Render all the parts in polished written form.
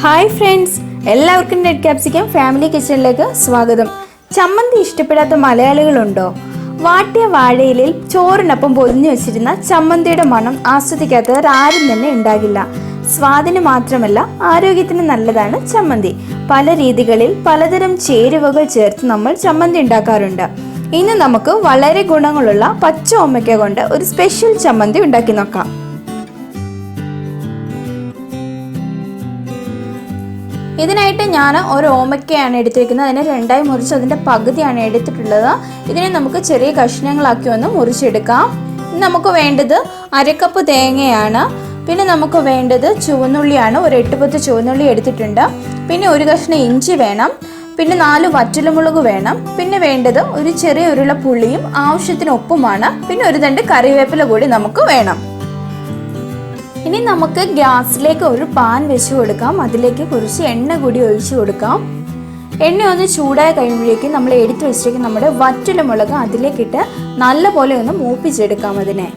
Hi friends, എല്ലാവർക്കും net capsicum family കിച്ചണിലേക്ക് സ്വാഗതം. ചമ്മന്തി ഇഷ്ടപ്പെടാത്ത മലയാളികളുണ്ടോ? വാട്ടിയ വാഴയിലയിൽ ചോറിനൊപ്പം പൊതിഞ്ഞു വെച്ചിരുന്ന ചമ്മന്തിയുടെ മണം ആസ്വദിക്കാത്തവർ ആരും തന്നെ ഉണ്ടാകില്ല. സ്വാദിന് മാത്രമല്ല, ആരോഗ്യത്തിന് നല്ലതാണ് ചമ്മന്തി. പല രീതികളിൽ പലതരം ചേരുവകൾ ചേർത്ത് നമ്മൾ ചമ്മന്തി ഉണ്ടാക്കാറുണ്ട്. ഇന്ന് നമുക്ക് വളരെ ഗുണങ്ങളുള്ള പച്ച ഓമയ്ക്ക കൊണ്ട് ഒരു സ്പെഷ്യൽ ചമ്മന്തി ഉണ്ടാക്കി നോക്കാം. ഇതിനായിട്ട് ഞാൻ ഒരു ഓമയ്ക്കയാണ് എടുത്തിരിക്കുന്നത്. അതിനെ രണ്ടായി മുറിച്ച് അതിൻ്റെ പകുതിയാണ് എടുത്തിട്ടുള്ളത്. ഇതിനെ നമുക്ക് ചെറിയ കഷ്ണങ്ങളാക്കി ഒന്ന് മുറിച്ചെടുക്കാം. നമുക്ക് വേണ്ടത് 1/2 കപ്പ് തേങ്ങയാണ്. പിന്നെ നമുക്ക് വേണ്ടത് ചുവന്നുള്ളിയാണ്. ഒരു 8-10 ചുവന്നുള്ളി എടുത്തിട്ടുണ്ട്. പിന്നെ ഒരു കഷ്ണം ഇഞ്ചി വേണം. പിന്നെ 4 വറ്റൽമുളക് വേണം. പിന്നെ വേണ്ടത് ഒരു ചെറിയ ഉരുള പുളിയും ആവശ്യത്തിന് ഉപ്പുമാണ്. പിന്നെ ഒരു തണ്ട് കറിവേപ്പില കൂടി നമുക്ക് വേണം. ഇനി നമുക്ക് ഗ്യാസിലേക്ക് ഒരു പാൻ വെച്ച് കൊടുക്കാം. അതിലേക്ക് കുറച്ച് എണ്ണ കൂടി ഒഴിച്ചു കൊടുക്കാം. എണ്ണ ഒന്ന് ചൂടായി കഴിയുമ്പോഴേക്കും നമ്മൾ എടുത്തു വെച്ചിരിക്കുന്ന നമ്മുടെ വറ്റൽമുളക് അതിലേക്കിട്ട് നല്ലപോലെ ഒന്ന് മൂപ്പിച്ചെടുക്കാം. അതിനെ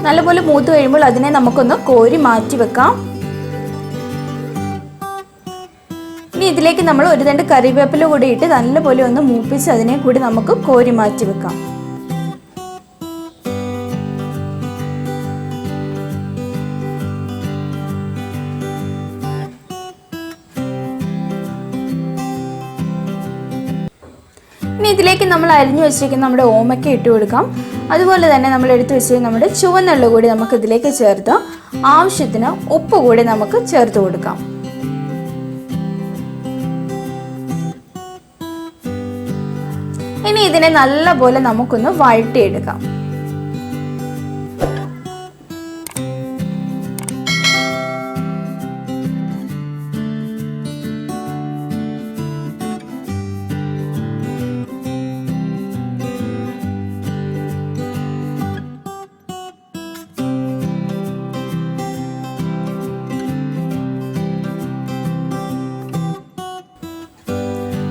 നല്ലപോലെ മൂത്ത് കഴിയുമ്പോൾ അതിനെ നമുക്കൊന്ന് കോരി മാറ്റി വെക്കാം. ഇനി ഇതിലേക്ക് നമ്മൾ ഒരു തണ്ട് കറിവേപ്പില കൂടി ഇട്ട് നല്ലപോലെ ഒന്ന് മൂപ്പിച്ച് അതിനെ കൂടി നമുക്ക് കോരി മാറ്റി വെക്കാം. ഇനി ഇതിലേക്ക് നമ്മൾ അരിഞ്ഞു വെച്ചിരിക്കുന്ന നമ്മുടെ ഓമയ്ക്ക ഇട്ട് കൊടുക്കാം. അതുപോലെ തന്നെ നമ്മൾ എടുത്തു വെച്ചിരിക്കുന്ന നമ്മുടെ ചുവന്നുള്ളി കൂടി നമുക്ക് ഇതിലേക്ക് ചേർത്ത് ആവശ്യത്തിന് ഉപ്പ് കൂടി നമുക്ക് ചേർത്ത് കൊടുക്കാം. ഇനി ഇതിനെ നല്ലപോലെ നമുക്കൊന്ന് വഴറ്റിയെടുക്കാം.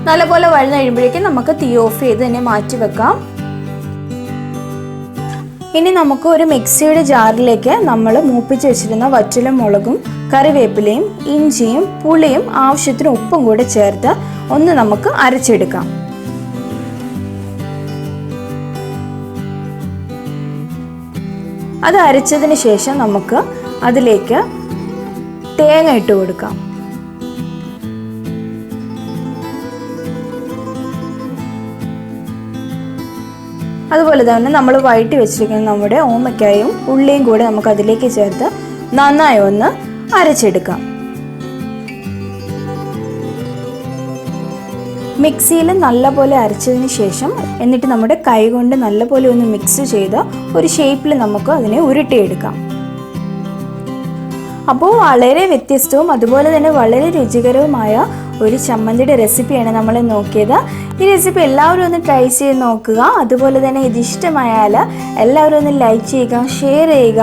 നല്ലപോലെ വഴന്ന് കഴിയുമ്പോഴേക്കും നമുക്ക് തീ ഓഫ് ചെയ്ത് തന്നെ മാറ്റി വെക്കാം. ഇനി നമുക്ക് ഒരു മിക്സിയുടെ ജാറിലേക്ക് നമ്മൾ മൂപ്പിച്ച് വെച്ചിരുന്ന വറ്റലും മുളകും കറിവേപ്പിലയും ഇഞ്ചിയും പുളിയും ആവശ്യത്തിന് ഉപ്പും കൂടെ ചേർത്ത് ഒന്ന് നമുക്ക് അരച്ചെടുക്കാം. അത് അരച്ചതിന് ശേഷം നമുക്ക് അതിലേക്ക് തേങ്ങ ഇട്ട് കൊടുക്കാം. അതുപോലെ തന്നെ നമ്മൾ വഴറ്റി വെച്ചിരിക്കുന്ന നമ്മുടെ ഓമയ്ക്കായും ഉള്ളിയും കൂടെ നമുക്ക് അതിലേക്ക് ചേർത്ത് നന്നായി ഒന്ന് അരച്ചെടുക്കാം. മിക്സിയിൽ നല്ലപോലെ അരച്ചതിന് ശേഷം എന്നിട്ട് നമ്മുടെ കൈ കൊണ്ട് നല്ലപോലെ ഒന്ന് മിക്സ് ചെയ്ത് ഒരു ഷേപ്പിൽ നമുക്ക് അതിനെ ഉരുട്ടിയെടുക്കാം. അപ്പോൾ വളരെ വ്യത്യസ്തവും അതുപോലെ തന്നെ വളരെ രുചികരവുമായ ഒരു ചമ്മന്തിയുടെ റെസിപ്പിയാണ് നമ്മൾ നോക്കിയത്. ഈ റെസിപ്പി എല്ലാവരും ഒന്ന് ട്രൈ ചെയ്ത് നോക്കുക. അതുപോലെ തന്നെ ഇത് ഇഷ്ടമായാൽ എല്ലാവരും ഒന്ന് ലൈക്ക് ചെയ്യുക, ഷെയർ ചെയ്യുക.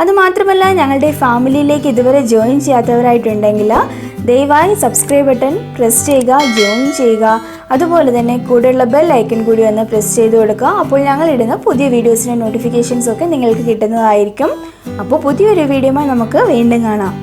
അതുമാത്രമല്ല, ഞങ്ങളുടെ ഫാമിലിയിലേക്ക് ഇതുവരെ ജോയിൻ ചെയ്യാത്തവരായിട്ടുണ്ടെങ്കിൽ ദയവായി സബ്സ്ക്രൈബ് ബട്ടൺ പ്രസ് ചെയ്യുക, ജോയിൻ ചെയ്യുക. അതുപോലെ തന്നെ കൂടെയുള്ള ബെൽ ഐക്കൺ കൂടി ഒന്ന് പ്രസ് ചെയ്ത് കൊടുക്കുക. അപ്പോൾ ഞങ്ങൾ ഇടുന്ന പുതിയ വീഡിയോസിൻ്റെ നോട്ടിഫിക്കേഷൻസ് ഒക്കെ നിങ്ങൾക്ക് കിട്ടുന്നതായിരിക്കും. അപ്പോൾ പുതിയൊരു വീഡിയോയുമായി നമുക്ക് വീണ്ടും കാണാം.